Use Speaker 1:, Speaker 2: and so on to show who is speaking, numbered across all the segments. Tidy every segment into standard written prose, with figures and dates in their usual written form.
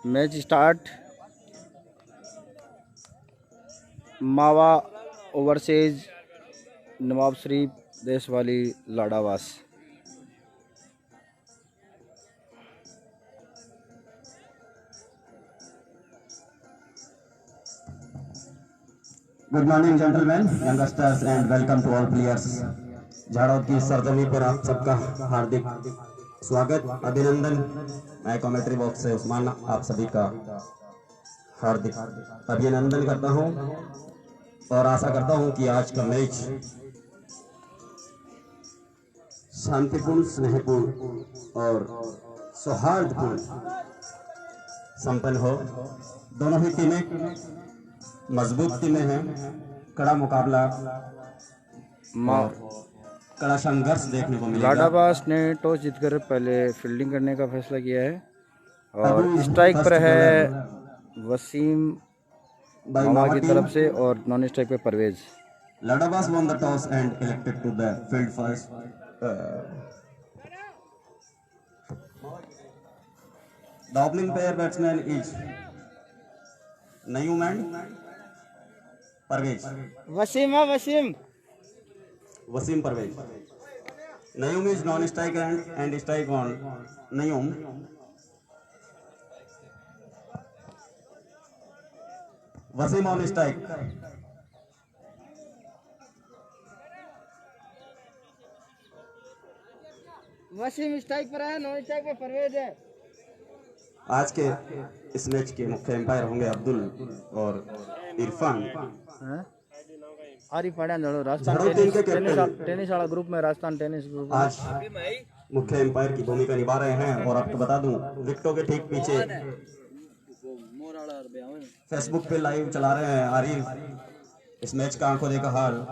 Speaker 1: Match start. मावा overseas Nawab Sharif देश वाली Ladawas.
Speaker 2: Good morning gentleman, youngsters and welcome to all players. Jharoda की सरजमी पर आप सबका हार्दिक स्वागत, अभिनंदन। मैं कमेंट्री बॉक्स से उस्मान आप सभी का हार्दिक अभिनंदन करता हूं और आशा करता हूं कि आज का मैच शांतिपूर्ण, स्नेहपूर्ण और सौहार्दपूर्ण संपन्न हो। दोनों ही टीमें मजबूत टीमें हैं। कड़ा मुकाबला और कड़ा संघर्ष देखने को मिलेगा।
Speaker 1: लाडावास ने टॉस जीतकर पहले फील्डिंग करने का फैसला किया है और स्ट्राइक पर है वसीम मावा की तरफ से और नॉन स्ट्राइक पे Parvez.
Speaker 2: लाडावास won the toss and elected to the field first. The opening pair batsman is Naeem and Parvez. Wasim Parvez. Naeem is non-strike and strike on Naeem. Wasim on strike.
Speaker 1: Wasim strike पर है, non strike पे परवेज है।
Speaker 2: आज के इस match के मुख्य empire होंगे अब्दुल और इरफान।
Speaker 1: आरिफ पाड़िया राजस्थान
Speaker 2: झाड़ौद टीम के कैप्टन
Speaker 1: टेनिस वाला ग्रुप में, राजस्थान टेनिस ग्रुप
Speaker 2: आज मुख्य एम्पायर की भूमिका निभा रहे हैं। और आपको बता दूं, विकेटों के ठीक पीछे फेसबुक पे लाइव चला रहे हैं आरिफ इस मैच का आंखों देखा हाल।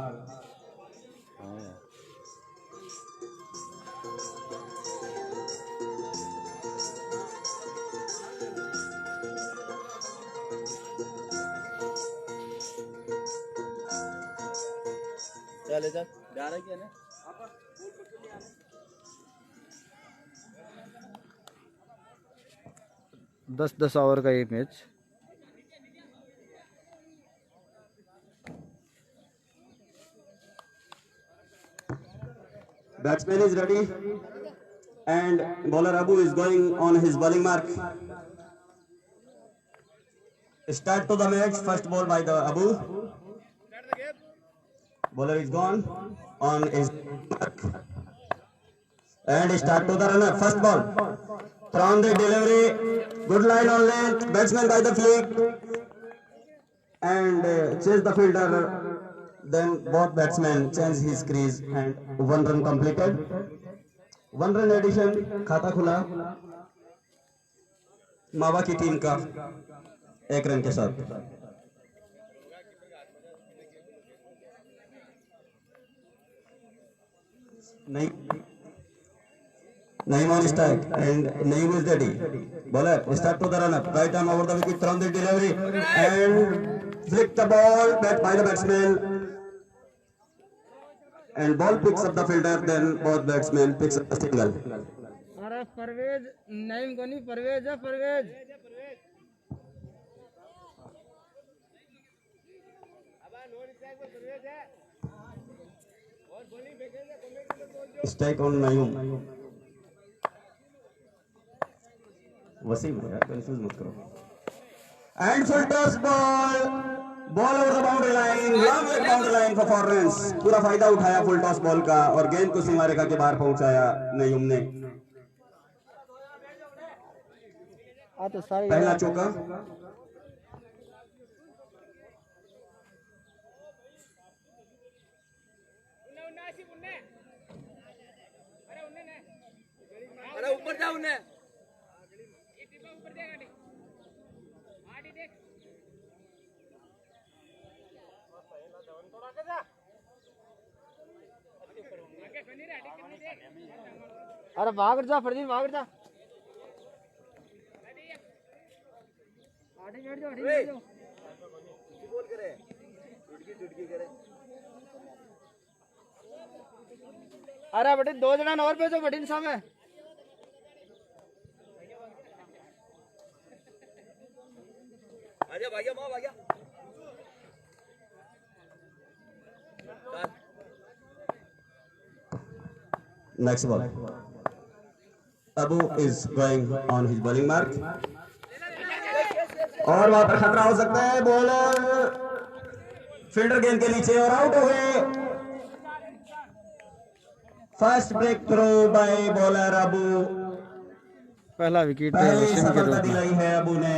Speaker 1: चले जा रहा क्या ना 10-10 ओवर का ये match.
Speaker 2: Batsman is ready and bowler Abu is going on his bowling mark. Start to the match. First ball by the Abu. Bowler is gone on his mark and start to the runner. First ball from the delivery, good line on length. Batsman by the flick and chase the fielder. Then both batsmen change his crease and 1 run completed. 1 run addition, खाता खुला मावा की team का 1 run के साथ। Naeem on strike and Naeem is ready. Bowler start to the run up. Right arm over the wicket from the delivery and flick the ball back by the batsman. And ball picks up the fielder. Then both batsmen picks up the single.
Speaker 1: अरे परवेज नईम को नहीं, परवेज है Parvez.
Speaker 2: Strike on Naeem. Wasim है यार, confuse मत करो। And full toss ball. Ball over the boundary line. Long leg boundary line for 4 runs. पूरा फायदा उठाया फुल टॉस बॉल का और गेंद को सीमा रेखा के बाहर पहुंचाया नईम ने। पहला चौका।
Speaker 3: अरे ऊपर जाओ ने
Speaker 1: अरे भाग जा फर्जी, भाग जा।
Speaker 3: बोल करे चुटकी करे।
Speaker 1: अरे बेटे 2 जना और भेजो बड़ी साहब है।
Speaker 3: आजा भाग्या माँ भाग्या
Speaker 2: Next ball. Abu is going on his bowling mark. और वहां पर खतरा हो सकता है, बॉलर फील्डर गेंद के नीचे और आउट हो गए। First break throw by bowler Abu.
Speaker 1: पहला विकेट
Speaker 2: पहली
Speaker 1: वसीम के
Speaker 2: सफलता
Speaker 1: रूप में।
Speaker 2: दिलाई है अबू ने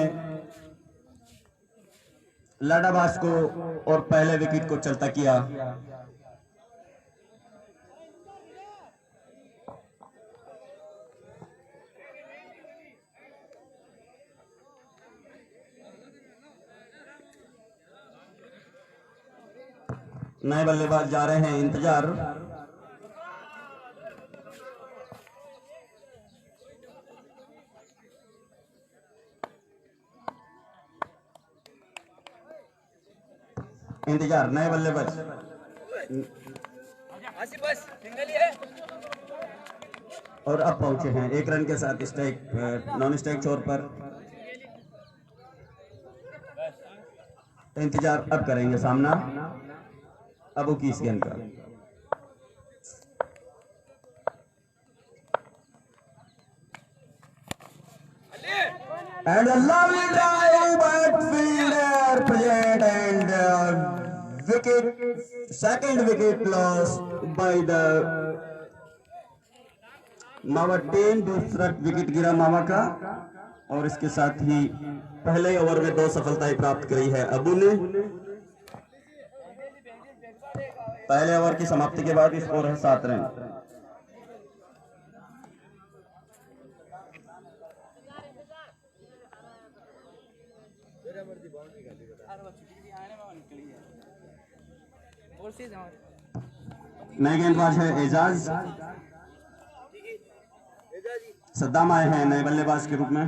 Speaker 2: लाडाबाज को और पहले विकेट को चलता किया। नए बल्लेबाज जा रहे हैं, इंतजार। इंतजार, नए बल्लेबाज।
Speaker 3: आसिफ बस सिंगल ही है
Speaker 2: और अब पहुंचे हैं 1 रन के साथ स्ट्राइक, नॉन स्ट्राइक छोर पर। इंतजार अब करेंगे सामना अबू की इस गेंद का। And a lovely drive by fielder present and wicket, second wicket lost by the मावा टीम। दूसरा विकेट गिरा मावा का और इसके साथ ही पहले ओवर में 2 सफलताएं प्राप्त करी है अबू ने। पहले ओवर की समाप्ति के बाद स्कोर है 7 रन। नए गेंदबाज है एजाज। सद्दाम आए हैं नए बल्लेबाज के रूप में।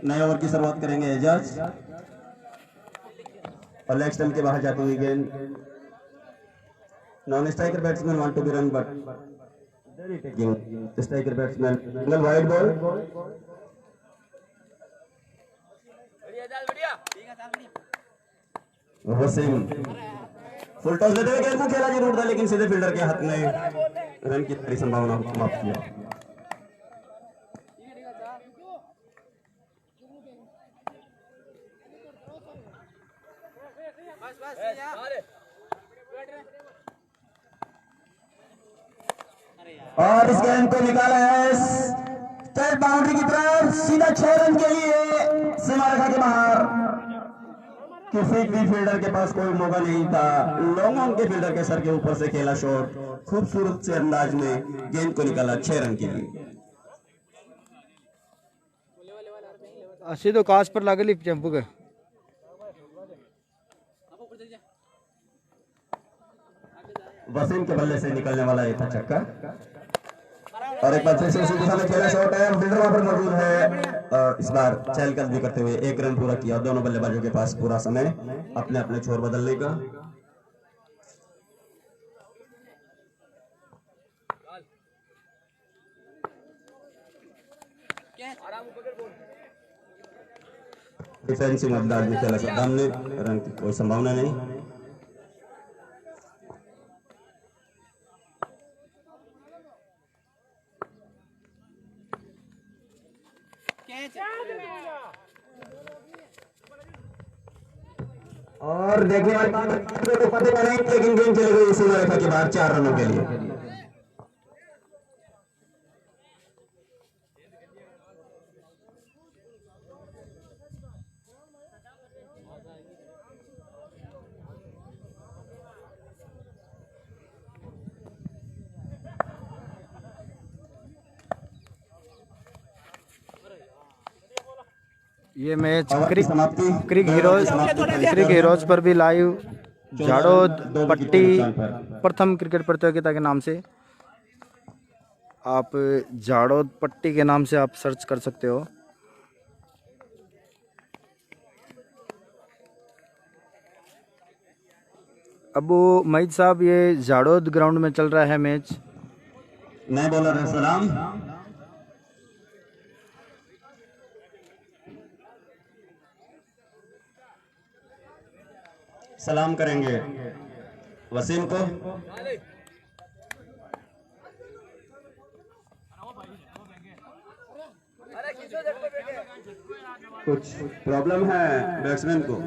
Speaker 2: नए ओवर की शुरुआत करेंगे एजाज और लेग स्टंप के बाहर जाती हुई गेंद। Non striker batsman want to be run but striker batsman single wide ball.
Speaker 3: बढ़िया जाल बढ़िया
Speaker 2: वसीम फुल टॉस लेते हुए गेंद को खेला जरूर था लेकिन सीधे फील्डर के हाथ में रन की सारी संभावना को समाप्त किया। और इस गेंद को निकाला है स्ट्रेट बाउंड्री की तरफ, सीधा 6 रन के लिए सीमा रेखा के बाहर। किसी भी फील्डर के पास कोई मौका नहीं था। लॉन्ग ऑन के फील्डर के सर के ऊपर से खेला शॉट, खूबसूरत से अंदाज में गेंद को निकाला 6 रन के लिए।
Speaker 1: अस्सी तो काच पर लागली चंपू के।
Speaker 2: वसीम के बल्ले से निकलने वाला ये था छक्का और एक बार फिर से उसी दिशा में खेला शॉट है। फील्डर वहां पर मौजूद है। इस बार चहलकदमी करते हुए 1 रन पूरा किया। दोनों बल्लेबाजों के पास पूरा समय अपने अपने छोर बदलने का। डिफेंसिव अंदाज में खेला सद्दाम ने, रन की कोई संभावना नहीं। और देखने वाले पते पर लेकिन गेंद चली गई सीमा रेखा के बाहर 4 रनों के लिए।
Speaker 1: ये मैच
Speaker 2: ओवर की समाप्ति
Speaker 1: क्रिक हीरोज पर भी लाइव झाड़ोद पट्टी प्रथम क्रिकेट प्रतियोगिता के नाम से आप झाड़ोद पट्टी के नाम से आप सर्च कर सकते हो। अबू मईद साहब, ये झाड़ोद ग्राउंड में चल रहा है मैच।
Speaker 2: नए बॉलर है सलाम। सलाम करेंगे वसीम को।
Speaker 3: अरे किसो जट पे बैठे
Speaker 2: कुछ प्रॉब्लम है बैट्समैन को।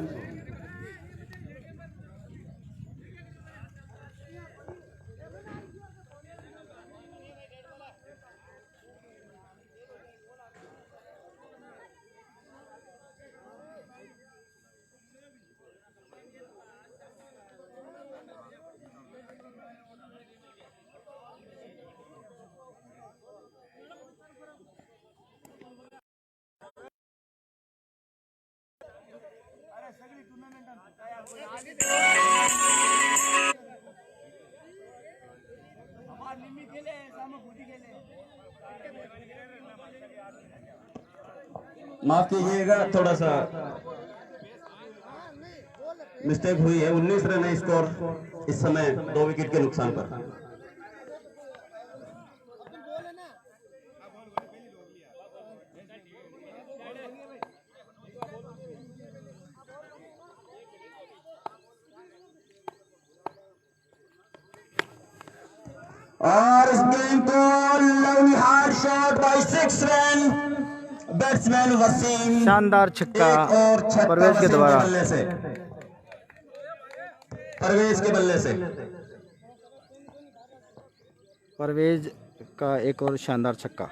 Speaker 2: माफ कीजिएगा, थोड़ा सा मिस्टेक हुई है। 19 रन है स्कोर इस समय 2 विकेट के नुकसान पर। और इस गेम को lovely hard shot by 6 run batsman Wasim.
Speaker 1: शानदार छक्का
Speaker 2: एक और छक्का
Speaker 1: परवेज के
Speaker 2: वसीम
Speaker 1: द्वारा।
Speaker 2: बल्ले से, परवेज के बल्ले से।
Speaker 1: परवेज का एक और शानदार छक्का।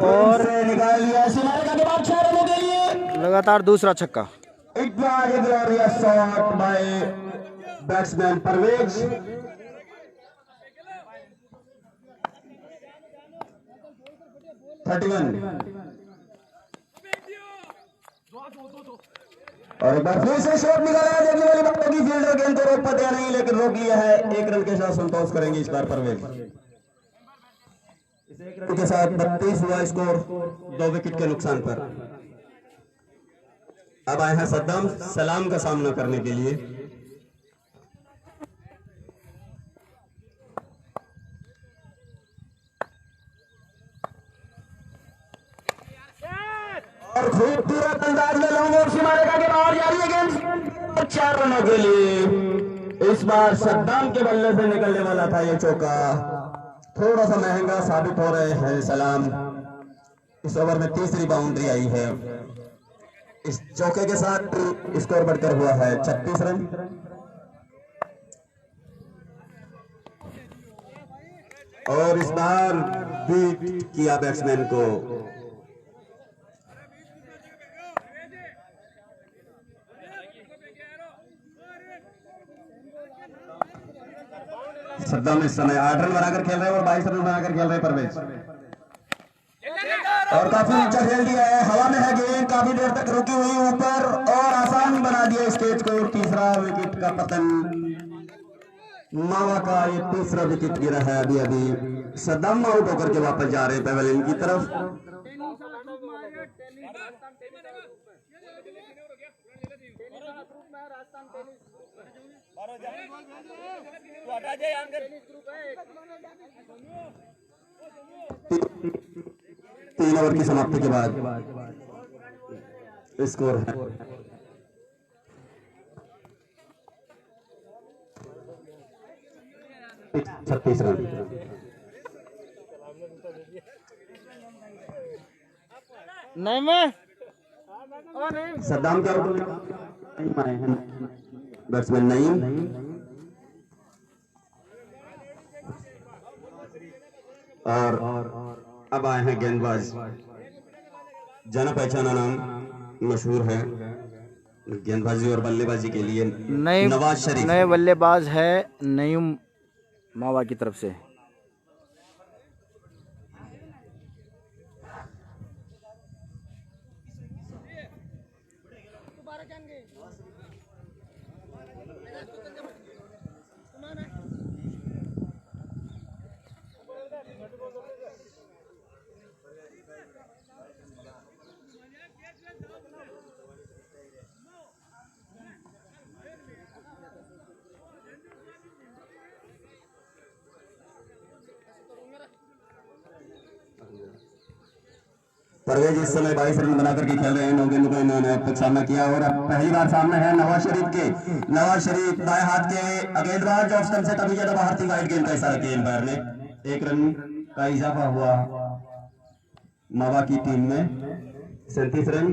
Speaker 2: और निकाल लिया सिमारिका के बाद 6 रनों के लिए।
Speaker 1: लगातार दूसरा छक्का।
Speaker 2: एक बार glorious shot by batsman Parvez. और एक बार फिर से शॉट निकाला है। देखने वाली बात होगी फील्डर गेंद को रोक पाते या नहीं, लेकिन रोक लिया है। 1 रन के साथ संतोष करेंगे इस बार परवेज। इस 1 रन के साथ 32 हुआ स्कोर 2 विकेट के नुकसान पर। अब आए हैं सद्दाम सलाम का सामना करने के लिए। और खूबसूरत अंदाज में लॉन्ग ऑफ मारेगा के बाहर जा रही है गेंद 4 रनों के लिए। इस बार सद्दाम के बल्ले से निकलने वाला था ये चौका। थोड़ा सा महंगा साबित हो रहे हैं सलाम। इस ओवर में तीसरी बाउंड्री आई है। इस चौके के साथ स्कोर बढ़कर हुआ है 36 रन। और इस बार बीट किया बैट्समैन को। सद्दाम इस समय 8 रन बनाकर खेल रहे हैं और 22 रन बनाकर खेल रहे हैं परवेज। और काफी ऊंचा खेल दिया है, हवा में है गेंद, काफी देर तक रुकी हुई ऊपर और आसान बना दिया स्टेज को। तीसरा विकेट का पतन मावा का, ये तीसरा विकेट गिरा है अभी अभी। सद्दाम आउट होकर के वापस जा रहे हैं पेवेलियन की तरफ।
Speaker 3: हटा जाए अंदर।
Speaker 2: 3 ओवर की समाप्ति के बाद स्कोर है 36 रन।
Speaker 1: नहीं मैं
Speaker 2: सद्दाम के आउट नहीं आए हैं बैट्समैन नईम। और अब आए हैं गेंदबाज, जाना पहचाना नाम मशहूर है गेंदबाजी और बल्लेबाजी के लिए नवाज शरीफ।
Speaker 1: नए बल्लेबाज है नईम मावा की तरफ से।
Speaker 2: परवेज इस समय 22 रन बनाकर के खेल रहे हैं। 9 गेंदों का इन्होंने अब तक सामना किया और अब पहली बार सामने है नवाज शरीफ के। नवाज शरीफ दाएं हाथ के गेंदबाज ऑफ स्टंप से तभी ज्यादा बाहर थी, वाइड गेंद का इशारा किया एम्पायर ने। 1 रन का इजाफा हुआ मावा की टीम में। 37 रन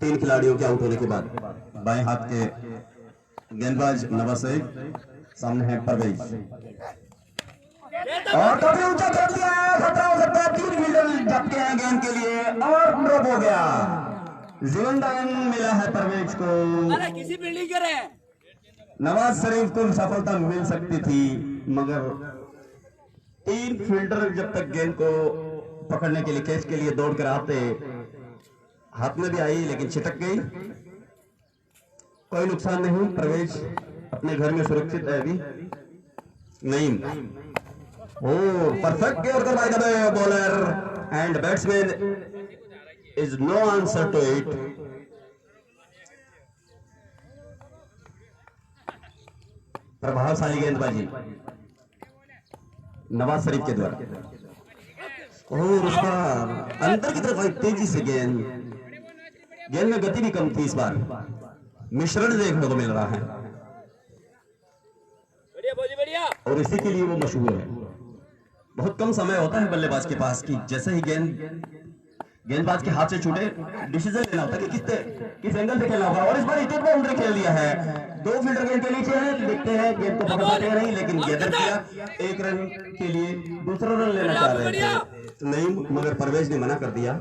Speaker 2: 3 खिलाड़ियों के आउट होने के बाद। बाएं हाथ के गेंदबाज नवाज शरीफ, सामने है परवेज और काफी ऊंचा खेल दिया है। 17 हो सकता है, 3 फील्डर झपके हैं गेंद के लिए और ड्रॉप हो गया। जिंदा रन मिला है परवेज को।
Speaker 3: अरे किसी फील्डिंग करे
Speaker 2: नवाज शरीफ को सफलता मिल सकती थी मगर 3 फील्डर जब तक गेंद को पकड़ने के लिए, कैच के लिए दौड़ कर आते, हाथ में भी आई लेकिन छिटक गई। कोई नुकसान नहीं, परवेज अपने घर में सुरक्षित है अभी। नहीं, परफेक्ट गियर कर by the bowler and batsman is no answer to it. प्रभावशाली गेंदबाजी नवाज शरीफ के द्वारा और उसका अंदर की तरफ आई तेजी से गेंद में गति भी कम थी। इस बार मिश्रण देखने को मिल रहा है
Speaker 3: बढ़िया
Speaker 2: और इसी के लिए वो मशहूर है। बहुत कम समय होता है बल्लेबाज के पास कि जैसे ही गेंदबाज के हाथ से छूटे डिसीजन लेना होता है कि किस एंगल से खेलना होगा। और इस बार हिट बाउंड्री खेल दिया है। 2 फील्डर गेंद के नीचे है, देखते हैं गेंद को पकड़ पाते नहीं, लेकिन गैदर किया। 1 रन के लिए दूसरा रन लेना चाह रहे थे नहीं, मगर परवेज ने मना कर दिया।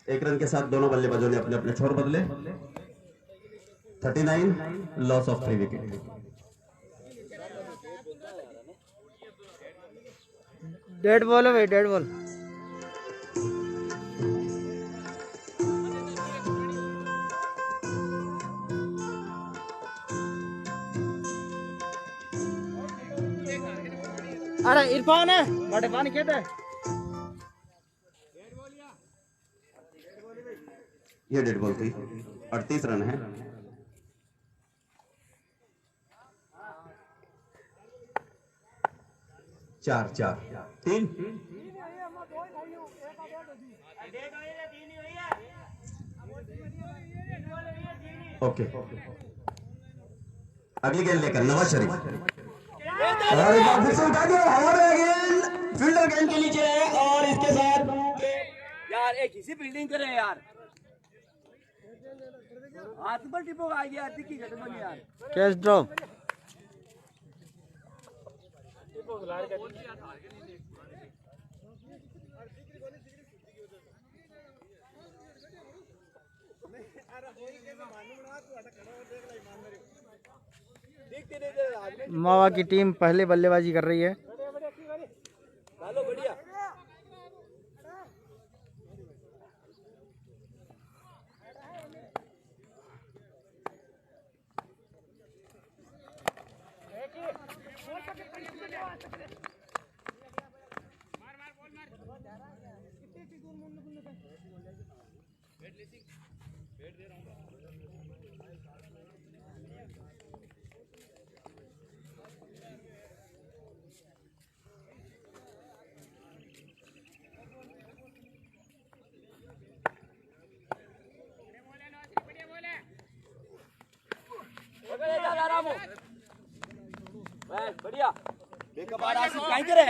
Speaker 2: 1 रन के साथ दोनों बल्लेबाजों ने अपने अपने छोर बदले। 39 loss of 3 wicket.
Speaker 1: Dead ball है भाई, डेड बॉल। अरे इरफान है, बड़े पानी खेत है।
Speaker 2: ये डेड बॉल थी। 38 रन है। चार 3 ओके। अगली गेंद लेकर नवाज शरीफ और एक बार फिर से उठा दिया। हवा में गेंद फील्डर गेंद के नीचे है और इसके साथ
Speaker 3: यार एक किसी फील्डिंग करे यार। हाथ पर टिपो आ गया की घटना यार।
Speaker 1: Catch drop. मावा की टीम पहले बल्लेबाजी कर रही है।
Speaker 3: बढ़िया बढ़िया बेकबार आसिफ कहीं करे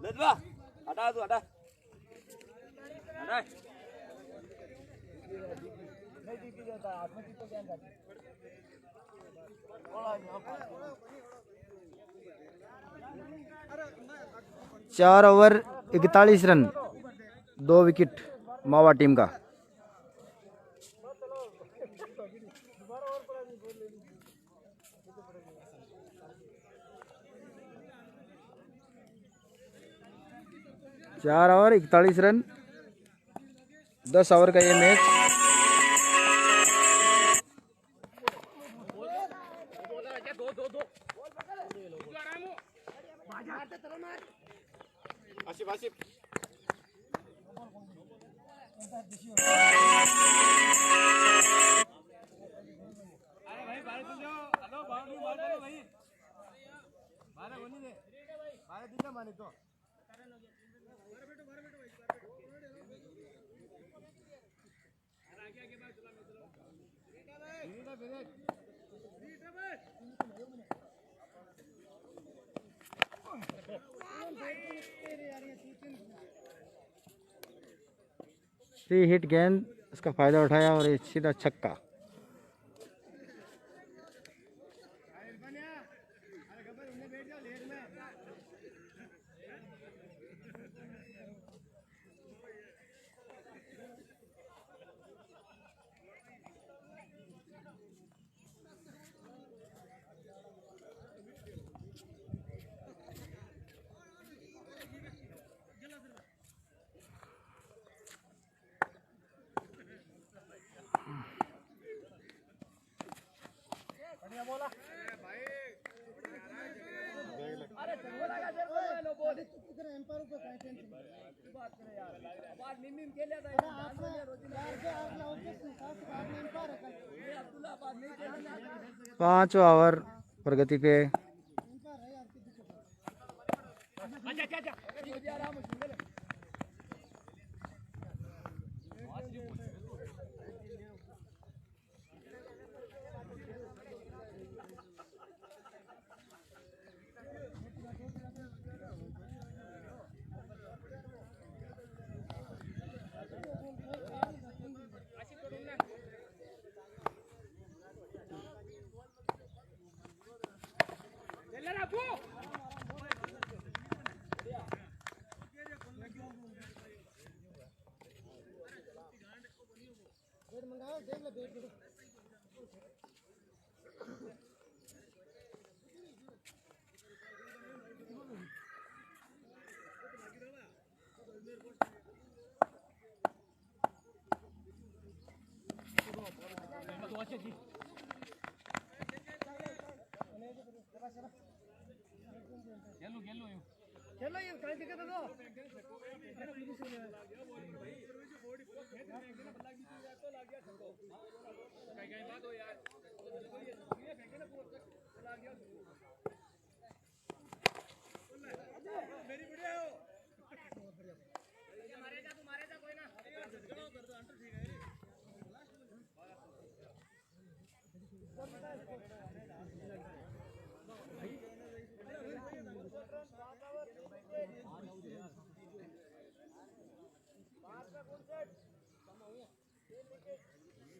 Speaker 3: लेदवा हटा दो हटा हटा
Speaker 1: चार ओवर 41 रन, 2 विकेट मावा टीम का। चार ओवर 41 रन, 10 ओवर का ये मैच। थ्री हिट गेंद, उसका फायदा उठाया और ये सीधा छक्का। पांचवा ओवर प्रगति पे।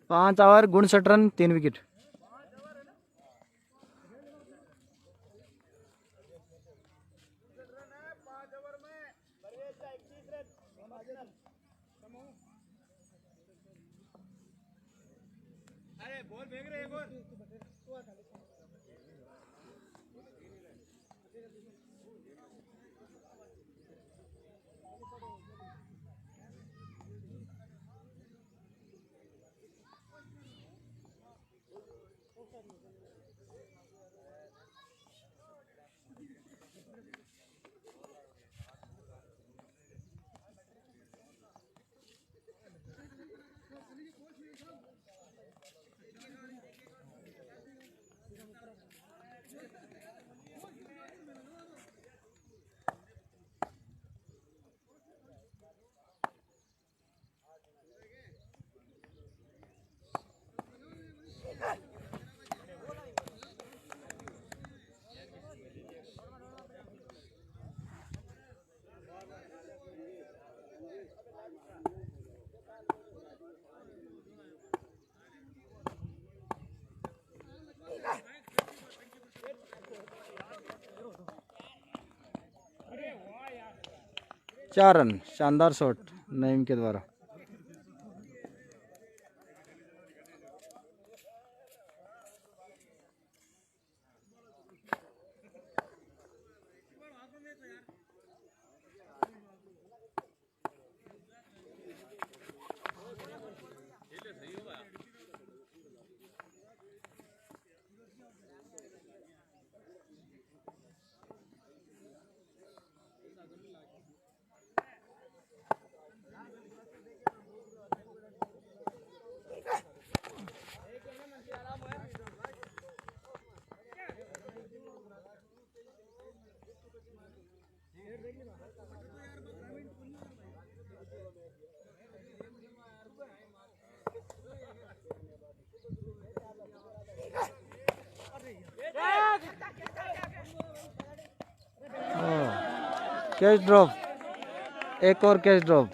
Speaker 1: पांच ओवर 59 रन 3 विकेट। चार रन, शानदार शॉट नईम के द्वारा। कैच ड्रॉप, एक और कैच ड्रॉप।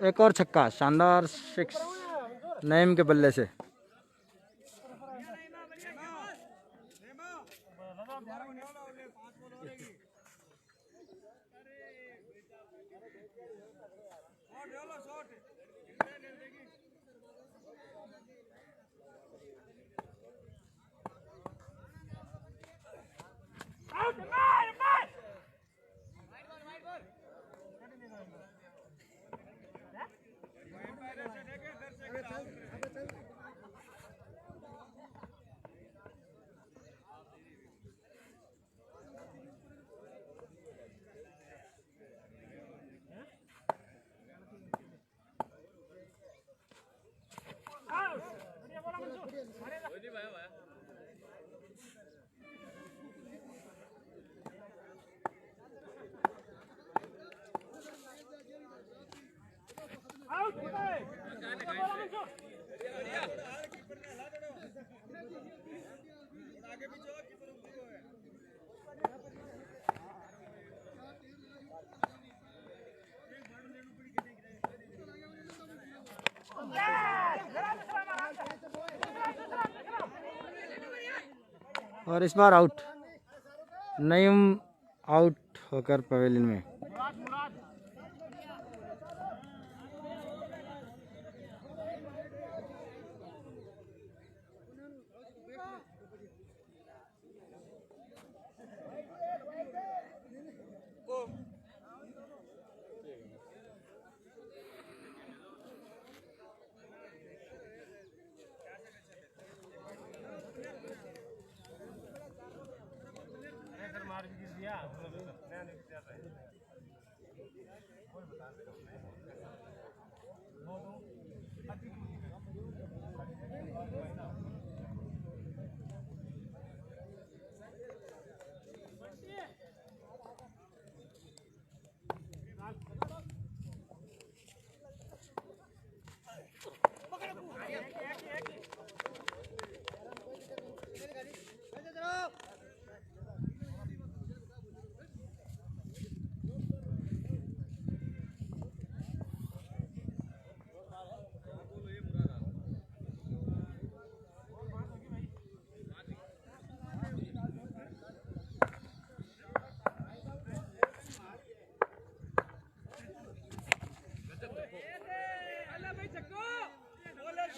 Speaker 1: एक और छक्का, शानदार 6 नईम के बल्ले से। और इस बार आउट, नईम आउट होकर पवेलियन में।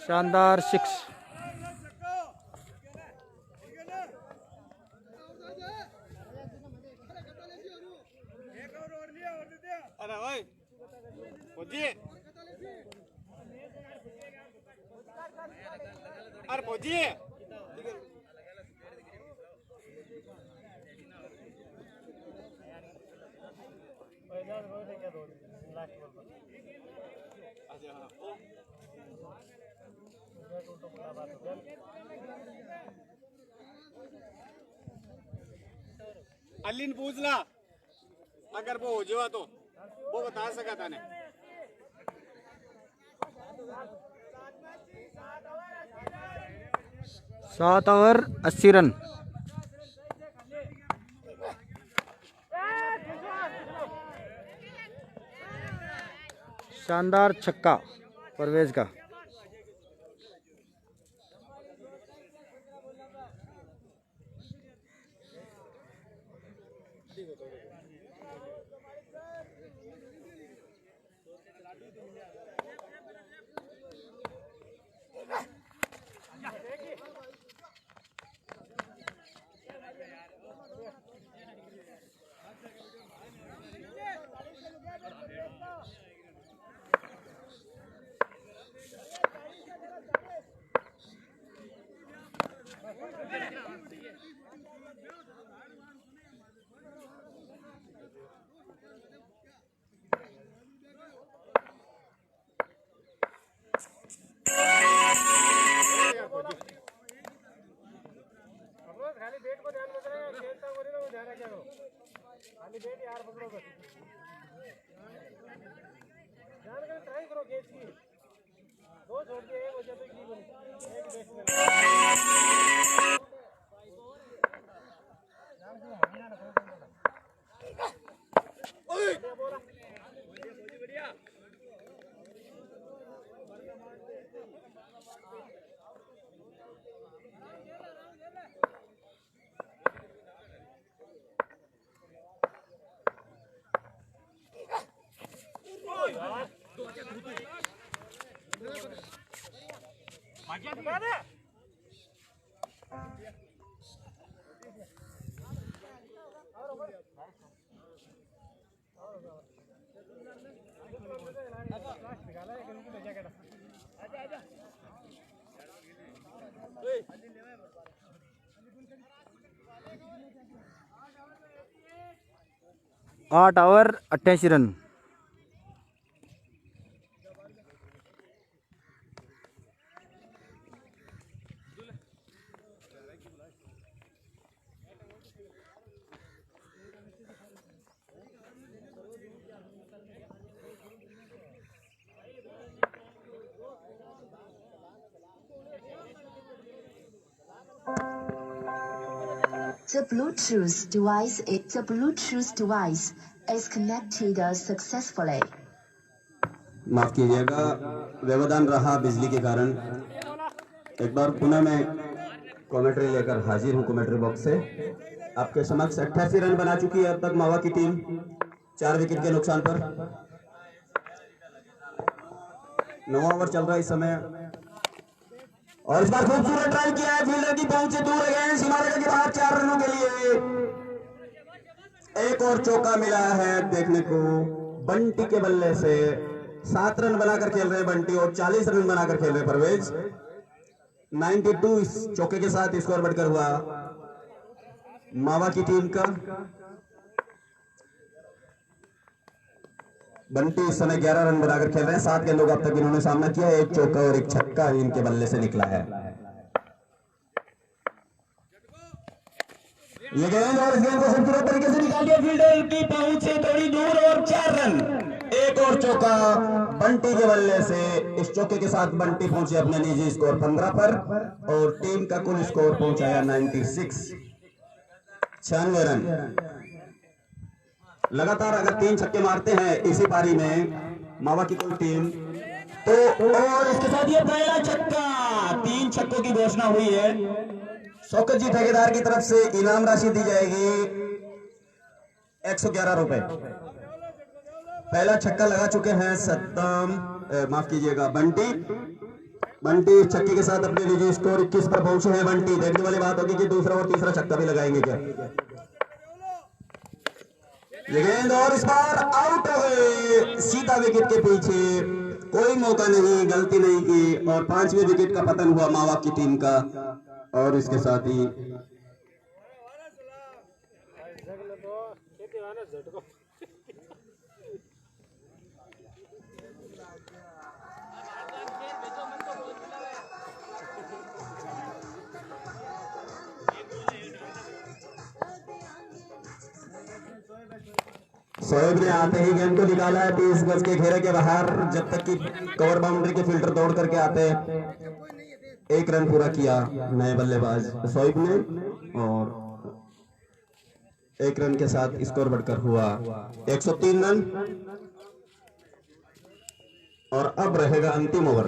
Speaker 1: शानदार 6।
Speaker 3: अरे भाई फौजी, अरे फौजी अलीन पूछ ला। अगर वो हो जावा तो वो बता सका था ने
Speaker 1: 7 ओवर 80 रन। शानदार छक्का परवेज का।
Speaker 3: खाली बैट को ध्यान रखना है, खेलता हो ना वो ध्यान रखना हो। खाली बैट यार पकड़ो बस। ध्यान कर ट्राई करो कैच की। दो छोड़ के एक हो जाए तो की बनी। एक बैट्समैन। ध्यान से हमें ना रखो। ओए! बोला। बढ़िया।
Speaker 1: 8 over 88 run.
Speaker 4: The Bluetooth device is connected successfully.
Speaker 2: माफ कीजिएगा, व्यवधान रहा बिजली के कारण। एक बार पुनः मैं कमेंट्री लेकर हाजिर हूं कमेंट्री बॉक्स से। आपके समक्ष 88 रन बना चुकी है अब तक मावा की टीम 4 विकेट के नुकसान पर। 9वां ओवर चल रहा है इस समय और इस बार खूबसूरत ट्राई किया है, फील्डर की पहुंच से दूर गए, सीमा रेखा के बाहर 4 रनों के लिए। एक और चौका मिला है देखने को बंटी के बल्ले से। 7 रन बनाकर खेल रहे हैं बंटी और 40 रन बनाकर खेल रहे हैं परवेज। 92 इस चौके के साथ स्कोर बढ़कर हुआ मावा की टीम का। बंटी इस समय 11 रन बनाकर खेल रहे हैं। 7 गेंदों का अब तक इन्होंने सामना किया, एक चौका और एक छक्का इनके बल्ले से निकला है। ये गेंद और इस गेंद को खूबसूरत तरीके से निकाल दिया, फील्डर की पहुंच से थोड़ी दूर और 4 रन। एक और चौका बंटी के बल्ले से। इस चौके के साथ बंटी पहुंचे अपने निजी स्कोर 15 पर और टीम का कुल स्कोर पहुंचाया 96 रन। लगातार अगर 3 छक्के मारते हैं इसी पारी में मावा की कोई टीम तो और इसके साथ ये पहला छक्का। 3 छक्कों की घोषणा हुई है। शौकत जी ठेकेदार की तरफ से इनाम राशि दी जाएगी 111 रुपए। पहला छक्का लगा चुके हैं सद्दाम माफ कीजिएगा बंटी इस छक्के के साथ अपने निजी स्कोर 21 पर पहुंचे हैं बंटी। देखने वाली बात होगी कि दूसरा और तीसरा छक्का भी लगाएंगे क्या। ये गेंद और इस बार आउट हो गए सीधा विकेट के पीछे। कोई मौका नहीं, गलती नहीं की और 5वें विकेट का पतन हुआ मावा की टीम का और इसके साथ ही शोएब ने आते ही गेंद को निकाला है 30 गज के घेरे के बाहर, जब तक कि कवर बाउंड्री के फिल्टर दौड़ करके आते। 1 रन पूरा किया नए बल्लेबाज शोएब ने और 1 रन के साथ स्कोर बढ़कर हुआ 103 रन। और अब रहेगा अंतिम ओवर।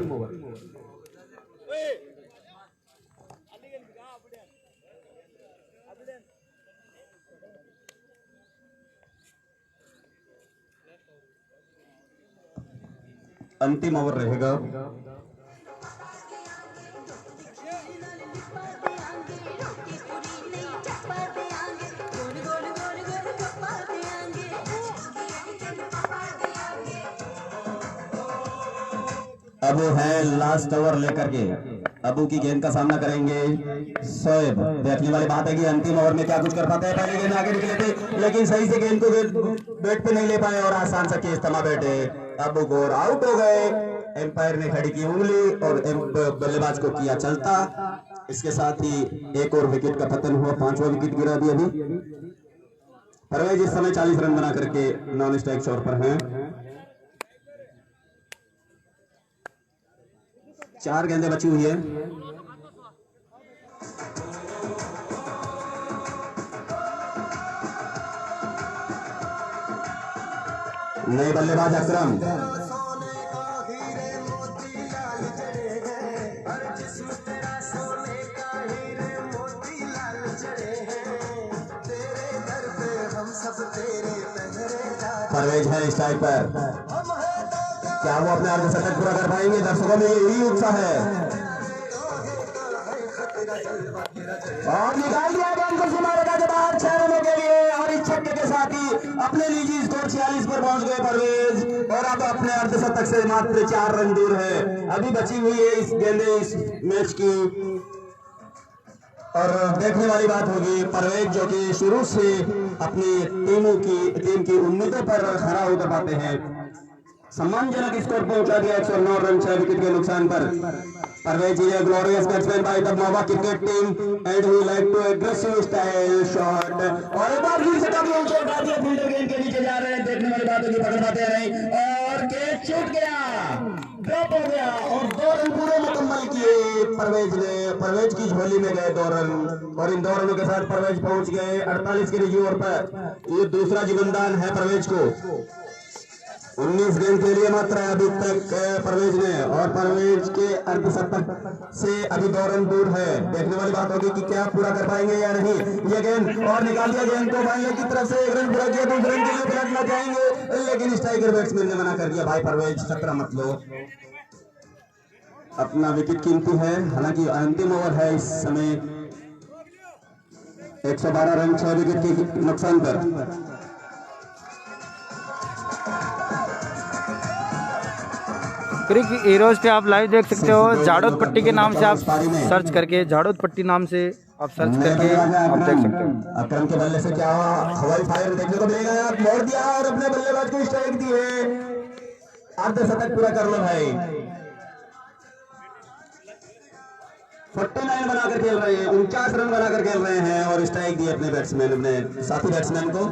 Speaker 2: अंतिम ओवर रहेगा। अब वो है लास्ट ओवर लेकर के अबू की गेंद का सामना करेंगे शोएब। देखने वाली बात है कि अंतिम ओवर में क्या कुछ कर पाते हैं। पहले गेंद आगे निकले थे लेकिन सही से गेंद को बैट पे नहीं ले पाए और आसान सा केस थमा बैठे। अबू गोर आउट हो गए। एम्पायर ने खड़ी की उंगली और बल्लेबाज को किया चलता। इसके साथ ही एक और विकेट का पतन हुआ। 5वां विकेट गिरा दिया अभी। परवेज इस समय 40 रन बना करके नॉन स्ट्राइक शॉट पर हैं। 4 गेंदें बची हुई है। नए बल्लेबाज अकरम। परवेज है स्ट्राइक पर। क्या वो अपने अर्धशतक पूरा कर पाएंगे? दर्शकों में यही उत्साह है। और निकाल दिया गेंद को सीमा रेखा के बाहर 6 रनों के लिए और इस छक्के के साथ ही अपने निजी स्कोर 46 पर पहुंच गए परवेज। और अब अपने अर्धशतक से मात्र 4 रन दूर है। अभी बची हुई है इस गेंदे इस मैच की। और देखने वाली बात होगी परवेज जो कि शुरू से अपनी टीम की उम्मीदों पर खरा उतर पाते हैं। सम्मानजनक स्कोर पहुंचा दिया 109 रन 6 विकेट के नुकसान पर। Parvez is a glorious batsman by the मोवा cricket team and he like to aggressive style shot. और एक बार फिर से कभी ऊंचे उठा दिया। फील्डर गेंद के नीचे जा रहे हैं। देखने वाली बात होगी पकड़ पाते हैं नहीं और कैच छूट गया, ड्रॉप हो गया और 2 रन पूरे मुकम्मल किए परवेज ने। परवेज की झोली में गए 2 रन और इन 2 रनों के साथ परवेज पहुंच गए 48 के निजी ओवर पर। ये दूसरा जीवनदान है परवेज को। 19 गेंद के लिए मात्र अभी तक परवेज ने और परवेज के अर्धशतक से अभी 2 रन दूर है। देखने वाली बात होगी कि क्या पूरा कर पाएंगे या नहीं। ये गेंद और निकाल दिया गेंद को फाइनल की तरफ से 1 रन पूरा किया। 2 रन के लिए पलटना चाहेंगे लेकिन स्ट्राइकर बैट्समैन ने मना कर दिया। भाई परवेज खतरा मत लो, अपना विकेट कीमती है। हालांकि अंतिम ओवर है इस समय। 112 रन 6 विकेट के नुकसान पर।
Speaker 1: क्रिक हीरोज पे आप लाइव देख सकते हो। झाड़ोद पट्टी के नाम से आप सर्च करके, झाड़ोद पट्टी नाम से आप सर्च करके आप देख सकते हो।
Speaker 2: अकरम के बल्ले से क्या हवाई फायर देखने को मिलेगा। मोड़ दिया और अपने बल्लेबाज को स्ट्राइक दी है। अर्धशतक पूरा कर लो भाई। 49 बनाकर खेल रहे हैं, 49 रन बनाकर खेल रहे हैं और स्ट्राइक दी अपने बैट्समैन, अपने साथी बैट्समैन को।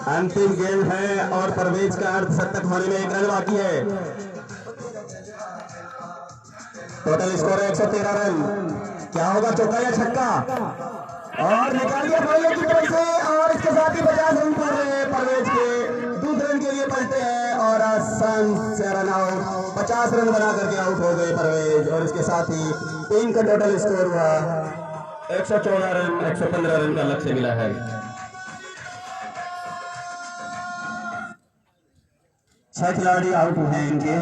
Speaker 2: अंतिम गेंद है और परवेज का अर्धशतक होने में 1 रन बाकी है। टोटल स्कोर है 113 रन। क्या होगा, चौका या छक्का? और निकाल दिया फाइनल की तरफ से और इसके साथ ही 50 रन पड़ रहे हैं परवेज के। 2 रन के लिए पलटे हैं और आसान से रन आउट। 50 रन बना करके आउट हो गए परवेज और इसके साथ ही 3 का टोटल स्कोर हुआ 114 रन। 115 रन का लक्ष्य मिला है। 6 खिलाड़ी आउट हुए हैं इनके।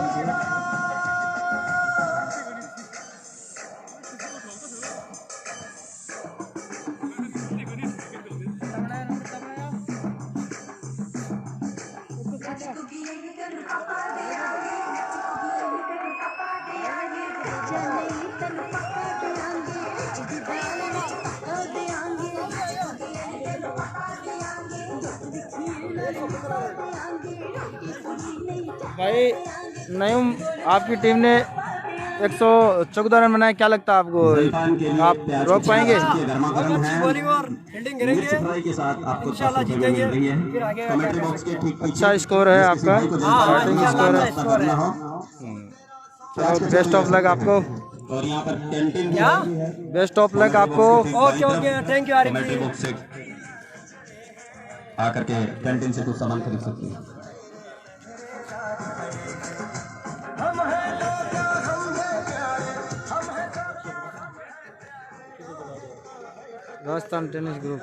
Speaker 1: भाई नयूम, आपकी टीम ने 114 रन बनाए, क्या लगता है आपको,
Speaker 2: जलपान के लिए
Speaker 1: आप
Speaker 2: प्याज
Speaker 1: रोक
Speaker 2: की
Speaker 1: पाएंगे?
Speaker 2: सब्जी गर्मा-गर्म है।
Speaker 3: बॉलिंग और फील्डिंग करेंगे,
Speaker 2: मिर्च फ्राई के साथ आपको
Speaker 3: इंशाल्लाह
Speaker 2: मिल रही
Speaker 3: जीतेंगे।
Speaker 2: है।
Speaker 3: फिर आगे का
Speaker 2: कमेंट्री
Speaker 3: क्या
Speaker 2: बॉक्स के
Speaker 3: कर
Speaker 2: ठीक पीछे
Speaker 1: अच्छा स्कोर है
Speaker 2: जिस किसी
Speaker 1: आपका,
Speaker 2: भाई को
Speaker 3: हाँ,
Speaker 1: बैटिंग
Speaker 3: इंशाल्लाह
Speaker 1: स्कोर है।
Speaker 3: अच्छा स्कोर है।
Speaker 1: चलो बेस्ट ऑफ लक आपको,
Speaker 2: और यहाँ पर कैंटीन भी
Speaker 3: क्या?
Speaker 2: है।
Speaker 1: बेस्ट ऑफ लक आपको।
Speaker 3: Okay okay, thank you Arif
Speaker 2: commentary
Speaker 3: ji.
Speaker 2: Box से आकर के कैंटीन से कुछ सामान खरीद सकते हैं।
Speaker 1: Rajasthan tennis group.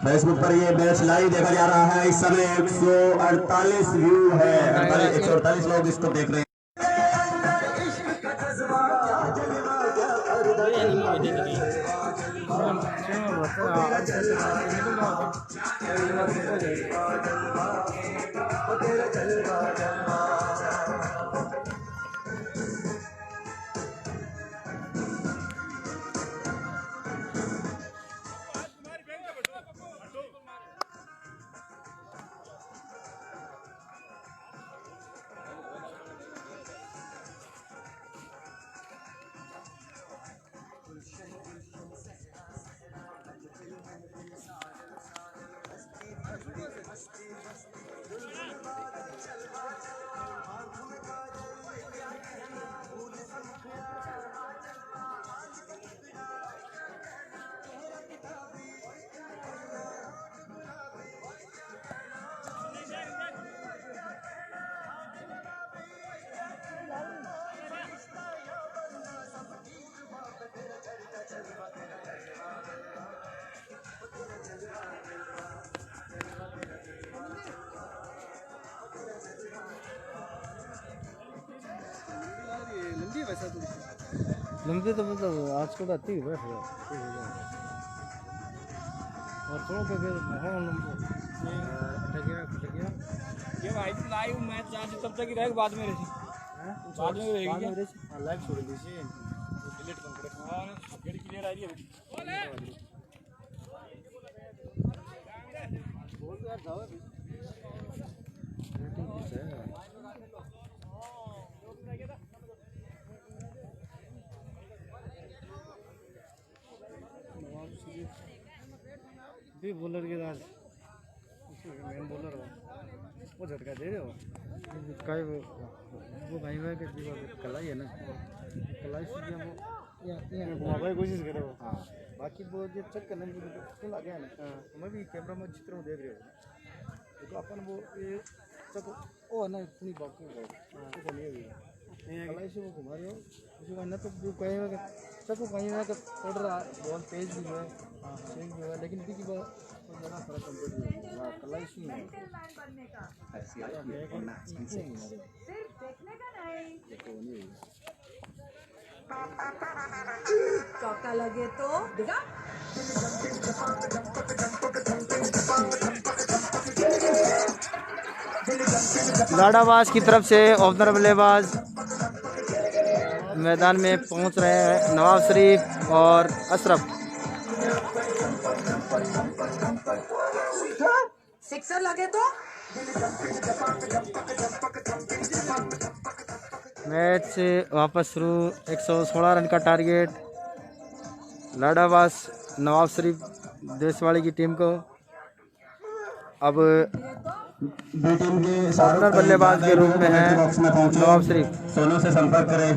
Speaker 2: फेसबुक पर ये मैच लाइव देखा जा रहा है। इस समय 148 व्यू है, 148 लोग इसको देख रहे हैं।
Speaker 1: लंबी तो मतलब आज को तो आती है बैठ रहा और थोड़ा सा
Speaker 3: ये भाई लाइव मैच तब तक ही रहेगा, बाद में रहेगी, बाद में रहेगी
Speaker 1: लाइव छोड़ दीजिए।
Speaker 3: डिलीट कर दे। हां गेट क्लियर आ रही है।
Speaker 1: बोल यार जाओ रेटिंग कुछ है। भी बॉलर के साथ मेन बॉलर हो वो झटका दे रहे हो झटका वो भाई भाई के जीवा कलाई है ना, कलाई से वो या घुमाने की कोशिश करे वो। हाँ बाकी वो जो चेक करने में फुल आ गया ना, मैं भी कैमरा में चित्र में देख रहे हो तो अपन वो ये चक ओ ना इतनी बाकी है तो नहीं है कलाई से वो घुमा रहे हो उसी का ना, तो जो कहीं में चक कहीं में का पड़ रहा बॉल तेज भी है स्विंग भी है, लेकिन भी की बात ज़्यादा फर्क कंप्लीट नहीं है कलाई से नहीं है।
Speaker 5: चौका लगे तो दिखा।
Speaker 1: लाडाबाज की तरफ से ओपनर बल्लेबाज मैदान में पहुंच रहे हैं, नवाब शरीफ और अशरफ।
Speaker 5: सिक्सर लगे तो
Speaker 1: मैच से वापस शुरू, 116 रन का टारगेट लाडाबाज नवाब शरीफ देशवाड़ी की टीम को। अब ओपनर बल्लेबाज के रूप में है नवाब शरीफ।
Speaker 2: सोनू से संपर्क करें।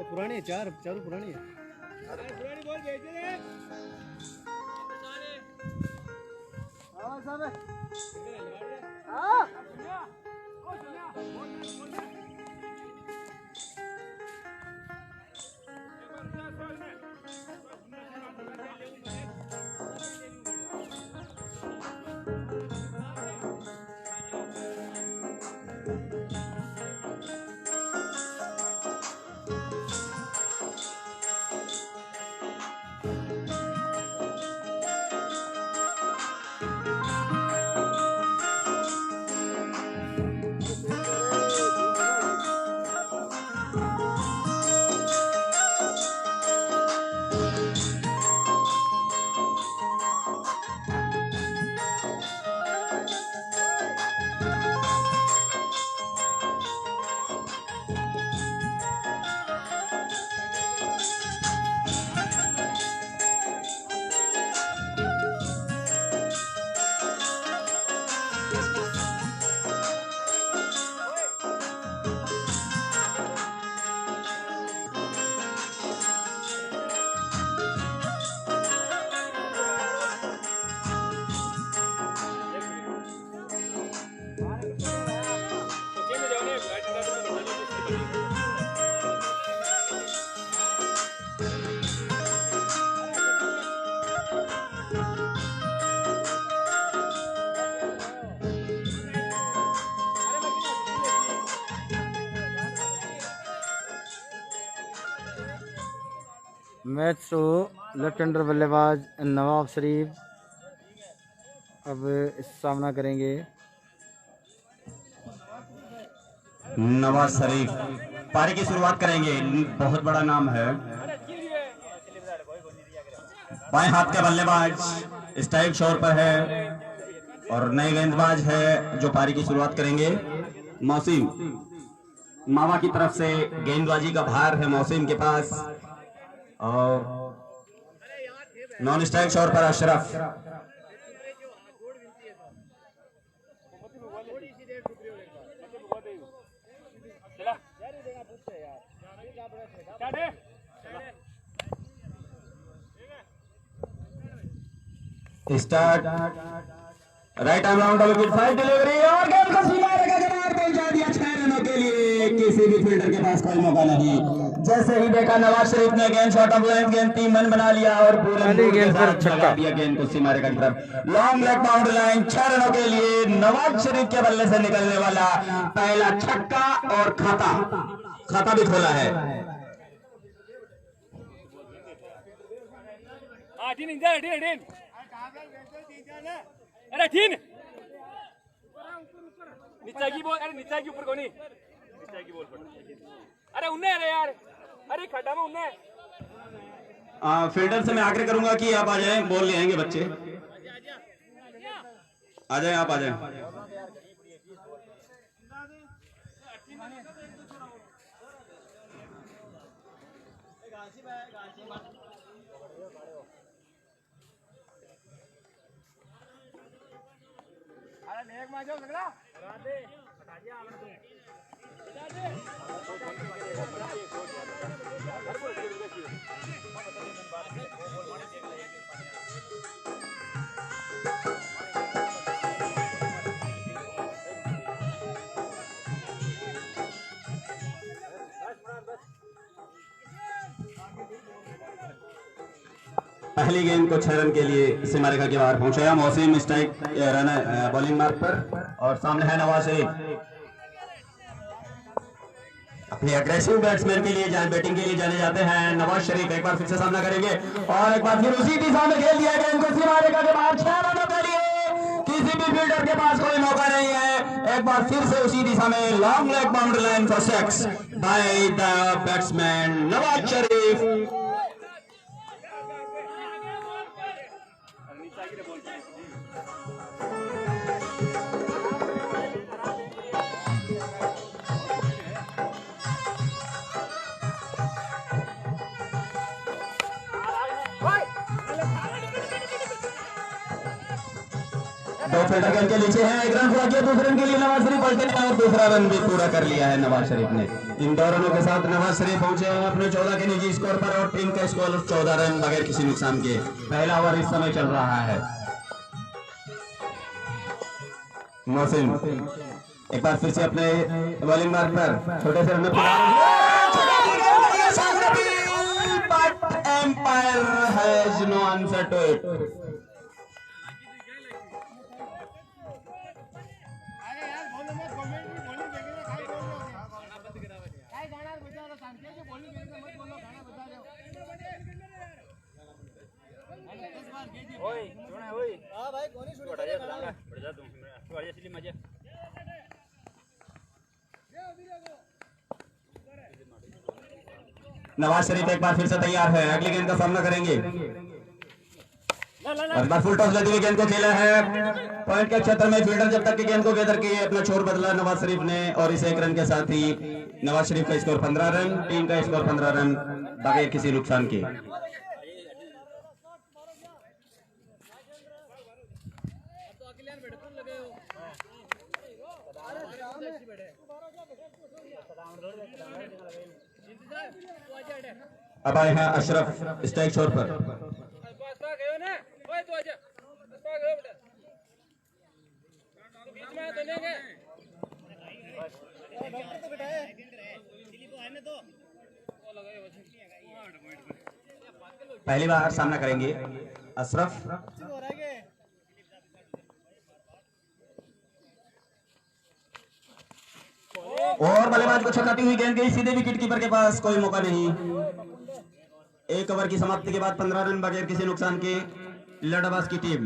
Speaker 1: पुरानी है, चारों पुरानी है। मैच शो लेफ्ट हैंडर बल्लेबाज नवाब शरीफ अब सामना करेंगे।
Speaker 2: नवाज शरीफ पारी की शुरुआत करेंगे। बहुत बड़ा नाम है। बाएं हाथ के बल्लेबाज स्ट्राइक शोर पर है और नए गेंदबाज है जो पारी की शुरुआत करेंगे। मौसिम मावा की तरफ से गेंदबाजी का भार है मौसिम के पास और नॉन स्ट्राइक शोर पर Ashraf. Start right arm round wicket fight delivery और गेंद को सीमा रेखा के बाहर पहुंचा दिया 6 रनों के लिए। किसी भी फील्डर के पास कोई मौका नहीं। जैसे ही देखा नवाज शरीफ ने गेंद शॉट ऑफ लेंथ गेंद 3 रन बना लिया और पूरे गेंद पर छक्का दिया गेंद को सीमा रेखा की तरफ। लॉन्ग लेग बाउंड्री लाइन 6 रनों के लिए नवाज शरीफ के बल्ले से निकलने वाला पहला छक्का और खाता भी खोला है।
Speaker 3: अरे ठीक नीचा की बॉल। अरे नीचा की ऊपर कोनी नीचा की बॉल पड़। अरे उन्ने अरे यार अरे खड्डा में उन्ने।
Speaker 2: फील्डर से मैं आग्रह करूंगा कि आप आ जाएं। बॉल ले आएंगे बच्चे। आ जाएं आप आ जाएं। पहली गेंद को 6 रन के लिए सीमा रेखा के बाहर पहुंचाया मौसिम स्ट्राइक रन बॉलिंग मार्क पर और सामने है नवाज शरीफ। अपने अग्रेसिव बैट्समैन के लिए बैटिंग के लिए जाने जाते हैं नवाज शरीफ। एक बार फिर से सामना करेंगे और एक बार फिर उसी दिशा में खेल दिया गेंद को सीमा रेखा के बाहर 6 रनों के लिए। किसी भी फील्डर के पास कोई मौका नहीं है। एक बार फिर से उसी दिशा में long leg boundary line for 6 by the batsman Nawaz Sharif. दो फील्डर गेंद के नीचे है, एक रन पूरा किया, दूसरे रन के लिए नवाज शरीफ पलटे और दूसरा रन भी पूरा कर लिया है नवाज शरीफ ने। इन 2 रनों के साथ नवाज शरीफ पहुंचे हैं अपने 14 के निजी स्कोर पर और टीम का स्कोर 14 रन बगैर किसी नुकसान के। पहला ओवर इस समय चल रहा है। मोहसिन एक बार फिर से अपने बॉलिंग मार्क पर छोटे से run but umpire has no answer to it. Nawaz Sharif एक बार फिर से तैयार है, अगली गेंद का सामना करेंगे। और एक बार फुल टॉस लेते हुए गेंद को खेला है पॉइंट के क्षेत्र में। फील्डर जब तक की गेंद को गैदर किए अपना छोर बदला नवाज शरीफ ने और इस 1 रन के साथ ही नवाज शरीफ का स्कोर 15 रन, टीम का स्कोर 15 रन बगैर किसी नुकसान के। अब आए हैं अशरफ स्ट्राइक छोर पर। पहली बार सामना करेंगे अशरफ। और बल्लेबाज को छकाती हुई गेंद गई सीधे विकेट कीपर के पास, कोई मौका नहीं। 1 ओवर की समाप्ति के बाद 15 रन बगैर किसी नुकसान के लड़ाबाज की टीम।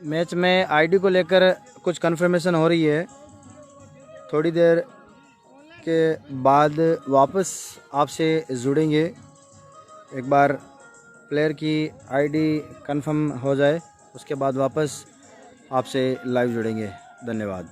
Speaker 1: मैच में आईडी को लेकर कुछ कंफर्मेशन हो रही है। थोड़ी देर के बाद वापस आपसे जुड़ेंगे। एक बार प्लेयर की आईडी कंफर्म हो जाए उसके बाद वापस आपसे लाइव जुड़ेंगे। धन्यवाद।